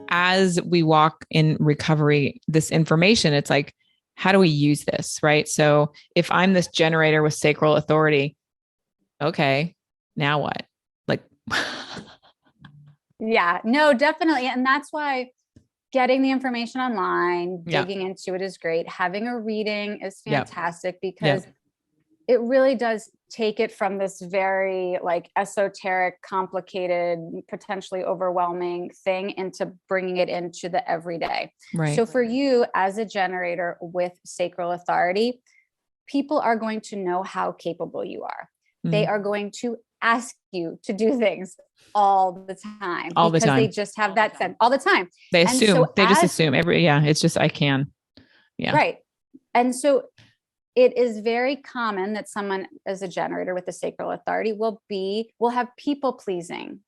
As we walk in recovery, this information, it's like, how do we use this? Right. So if I'm this generator with sacral authority, okay, now what? Like, Yeah, no, definitely. And that's why getting the information online, yeah, digging into it is great. Having a reading is yeah, fantastic yeah. because it really does take it from this very like esoteric, complicated, potentially overwhelming thing into bringing it into the everyday. Right. So for you as a generator with sacral authority, people are going to know how capable you are. They are going to ask you to do things all the time All the because they time. just have that sense all the time. They And assume, so they just assume it's just, I can. Yeah. right. And so it is very common that someone as a generator with the sacral authority will have people pleasing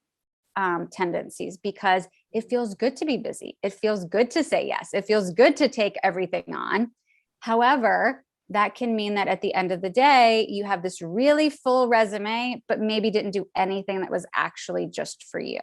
tendencies because it feels good to be busy. It feels good to say yes. It feels good to take everything on. However, that can mean that at the end of the day, you have this really full resume, but maybe didn't do anything that was actually just for you.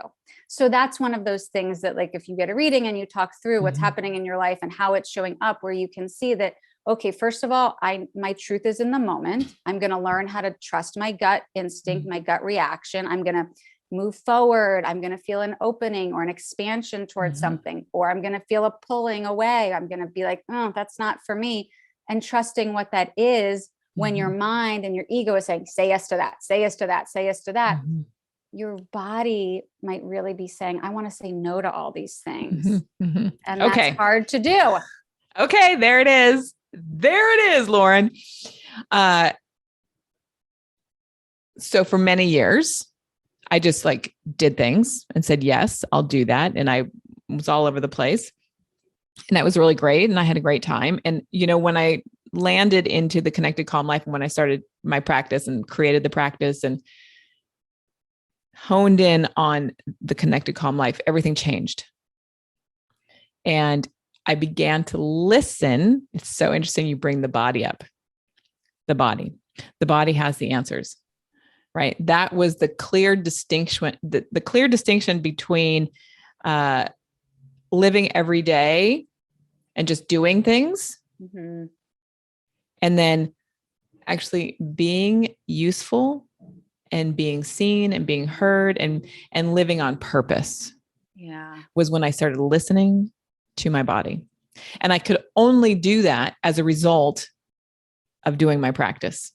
So that's one of those things that, like, if you get a reading and you talk through what's happening in your life and how it's showing up, where you can see that, okay, first of all, my truth is in the moment. I'm going to learn how to trust my gut instinct, my gut reaction. I'm going to move forward. I'm going to feel an opening or an expansion towards something, or I'm going to feel a pulling away. I'm going to be like, oh, that's not for me. And trusting what that is when your mind and your ego is saying, say yes to that, say yes to that, say yes to that. Your body might really be saying, I want to say no to all these things. And that's hard to do. Okay. There it is. There it is, Lauren. So for many years, I just like did things and said, yes, I'll do that. And I was all over the place. And that was really great. And I had a great time. And, you know, when I landed into the connected calm life and when I started my practice and created the practice and honed in on the connected calm life, everything changed. And I began to listen. It's so interesting. You bring the body up. The body has the answers, right? That was the clear distinction, the clear distinction between living every day and just doing things. And then actually being useful and being seen and being heard and living on purpose. Yeah. Was when I started listening to my body. And I could only do that as a result of doing my practice.